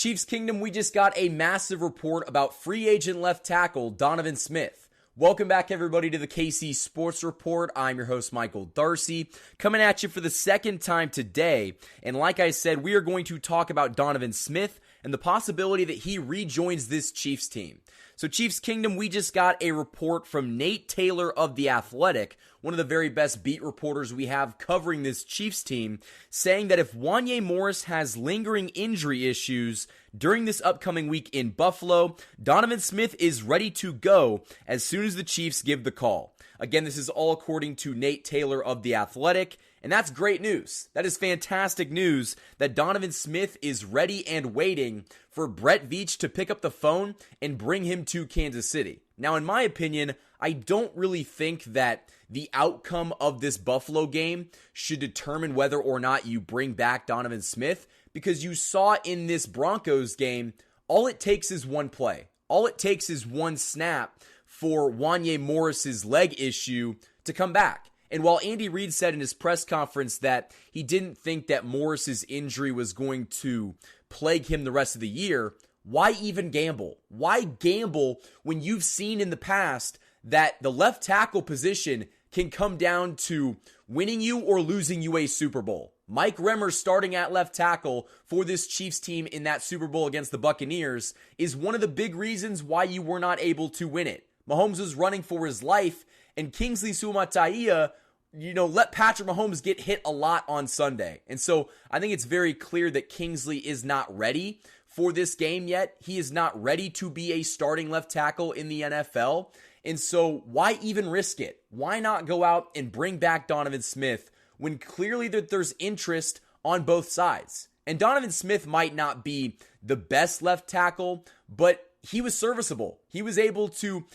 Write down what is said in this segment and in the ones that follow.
Chiefs Kingdom, we just got a massive report about free agent left tackle Donovan Smith. Welcome back, everybody, to the KC Sports Report. I'm your host, Michael Darcy, coming at you for the second time today. And like I said, we are going to talk about Donovan Smith and the possibility that he rejoins this Chiefs team. So Chiefs Kingdom, we just got a report from Nate Taylor of The Athletic, one of the very best beat reporters we have covering this Chiefs team, saying that if Wanya Morris has lingering injury issues during this upcoming week in Buffalo, Donovan Smith is ready to go as soon as the Chiefs give the call. Again, this is all according to Nate Taylor of The Athletic, and that's great news. That is fantastic news that Donovan Smith is ready and waiting for Brett Veach to pick up the phone and bring him to Kansas City. Now, in my opinion, I don't really think that the outcome of this Buffalo game should determine whether or not you bring back Donovan Smith, because you saw in this Broncos game, all it takes is one play. All it takes is one snap for Wanya Morris's leg issue to come back. And while Andy Reid said in his press conference that he didn't think that Morris's injury was going to plague him the rest of the year, why even gamble? Why gamble when you've seen in the past that the left tackle position can come down to winning you or losing you a Super Bowl? Mike Remmer starting at left tackle for this Chiefs team in that Super Bowl against the Buccaneers is one of the big reasons why you were not able to win it. Mahomes was running for his life, and Kingsley Suamataia, let Patrick Mahomes get hit a lot on Sunday. And so I think it's very clear that Kingsley is not ready for this game yet. He is not ready to be a starting left tackle in the NFL. And so why even risk it? Why not go out and bring back Donovan Smith when clearly that there's interest on both sides? And Donovan Smith might not be the best left tackle, but he was serviceable. He was able to,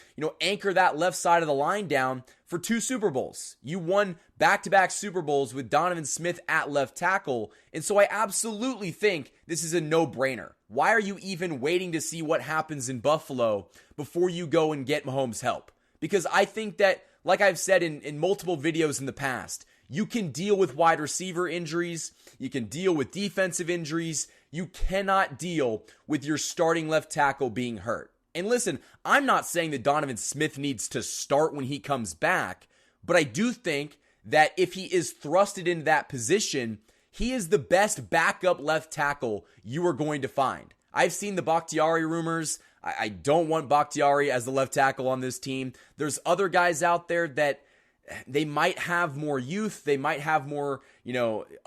anchor that left side of the line down for 2 Super Bowls. You won back-to-back Super Bowls with Donovan Smith at left tackle. And so I absolutely think this is a no-brainer. Why are you even waiting to see what happens in Buffalo before you go and get Mahomes' help? Because I think that, like I've said in multiple videos in the past, you can deal with wide receiver injuries. You can deal with defensive injuries. You cannot deal with your starting left tackle being hurt. And listen, I'm not saying that Donovan Smith needs to start when he comes back, but I do think that if he is thrusted into that position, he is the best backup left tackle you are going to find. I've seen the Bakhtiari rumors. I don't want Bakhtiari as the left tackle on this team. There's other guys out there that they might have more youth, they might have more,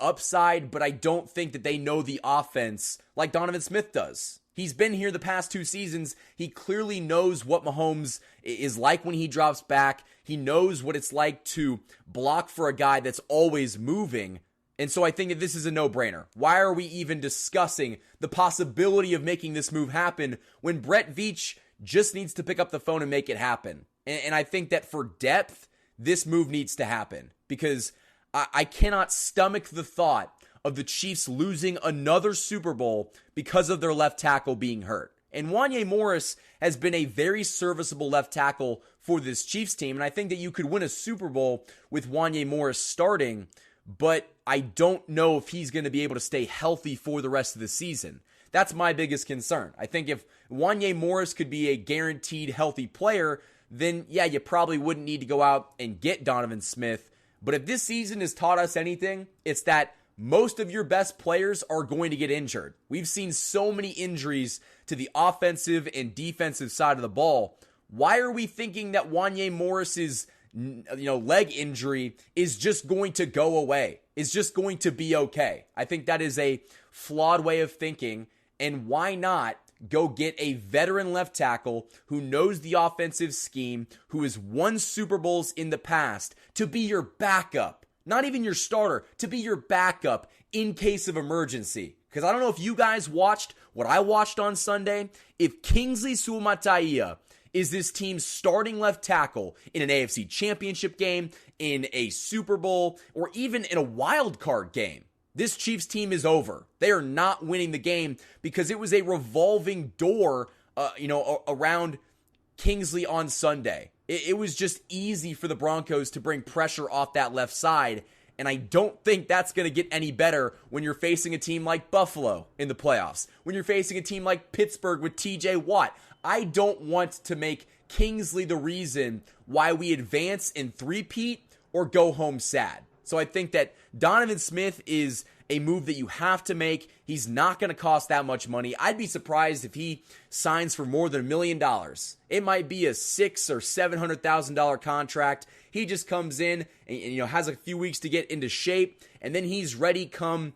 upside, but I don't think that they know the offense like Donovan Smith does. He's been here the past 2 seasons. He clearly knows what Mahomes is like when he drops back. He knows what it's like to block for a guy that's always moving. And so I think that this is a no-brainer. Why are we even discussing the possibility of making this move happen when Brett Veach just needs to pick up the phone and make it happen? And I think that for depth, this move needs to happen, because I cannot stomach the thought of the Chiefs losing another Super Bowl because of their left tackle being hurt. And Wanya Morris has been a very serviceable left tackle for this Chiefs team, and I think that you could win a Super Bowl with Wanya Morris starting, but I don't know if he's going to be able to stay healthy for the rest of the season. That's my biggest concern. I think if Wanya Morris could be a guaranteed healthy player, then yeah, you probably wouldn't need to go out and get Donovan Smith. But if this season has taught us anything, it's that most of your best players are going to get injured. We've seen so many injuries to the offensive and defensive side of the ball. Why are we thinking that Wanya Morris's leg injury is just going to go away, is just going to be okay? I think that is a flawed way of thinking. And why not go get a veteran left tackle who knows the offensive scheme, who has won Super Bowls in the past, to be your backup, not even your starter, to be your backup in case of emergency? Because I don't know if you guys watched what I watched on Sunday. If Kingsley Suamataia is this team's starting left tackle in an AFC Championship game, in a Super Bowl, or even in a wild card game, this Chiefs team is over. They are not winning the game because it was a revolving door, around Kingsley on Sunday. It was just easy for the Broncos to bring pressure off that left side. And I don't think that's going to get any better when you're facing a team like Buffalo in the playoffs, when you're facing a team like Pittsburgh with TJ Watt. I don't want to make Kingsley the reason why we advance in three-peat or go home sad. So I think that Donovan Smith is a move that you have to make. He's not going to cost that much money. I'd be surprised if he signs for more than $1 million. It might be a $600,000 or $700,000 contract. He just comes in and has a few weeks to get into shape, and then he's ready come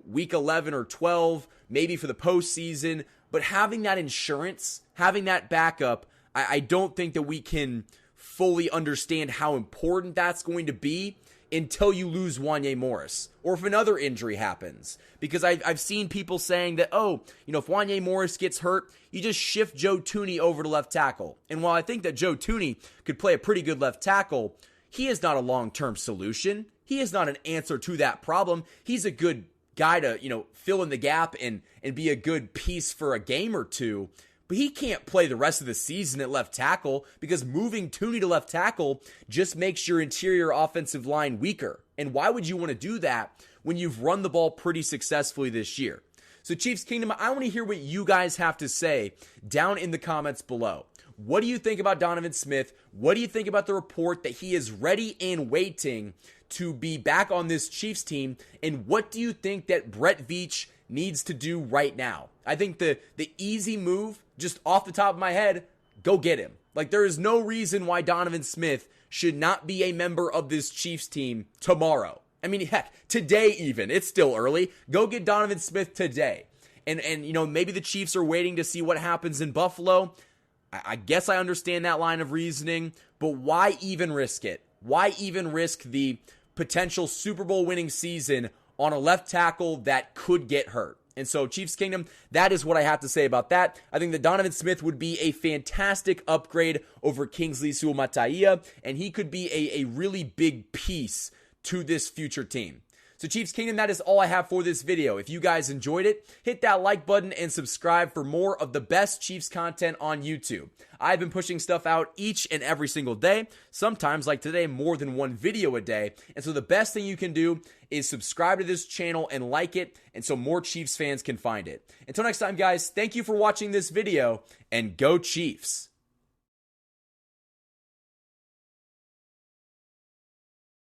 week 11 or 12, maybe for the postseason. But having that insurance, having that backup, I don't think that we can fully understand how important that's going to be until you lose Wanya Morris, or if another injury happens. Because I've seen people saying that, if Wanya Morris gets hurt, you just shift Joe Thuney over to left tackle. And while I think that Joe Thuney could play a pretty good left tackle, he is not a long-term solution. He is not an answer to that problem. He's a good guy to, fill in the gap and be a good piece for a game or two. But he can't play the rest of the season at left tackle, because moving Thuney to left tackle just makes your interior offensive line weaker. And why would you want to do that when you've run the ball pretty successfully this year? So Chiefs Kingdom, I want to hear what you guys have to say down in the comments below. What do you think about Donovan Smith? What do you think about the report that he is ready and waiting to be back on this Chiefs team? And what do you think that Brett Veach needs to do right now? I think the easy move, just off the top of my head, go get him. Like, there is no reason why Donovan Smith should not be a member of this Chiefs team tomorrow. I mean, heck, today even. It's still early. Go get Donovan Smith today. And maybe the Chiefs are waiting to see what happens in Buffalo. I guess I understand that line of reasoning, but why even risk it? Why even risk the potential Super Bowl winning season on a left tackle that could get hurt? And so, Chiefs Kingdom, that is what I have to say about that. I think that Donovan Smith would be a fantastic upgrade over Kingsley Suamataia, and he could be a really big piece to this future team. So, Chiefs Kingdom, that is all I have for this video. If you guys enjoyed it, hit that like button and subscribe for more of the best Chiefs content on YouTube. I've been pushing stuff out each and every single day, sometimes like today, more than one video a day. And so the best thing you can do is subscribe to this channel and like it, and so more Chiefs fans can find it. Until next time, guys, thank you for watching this video, and go Chiefs!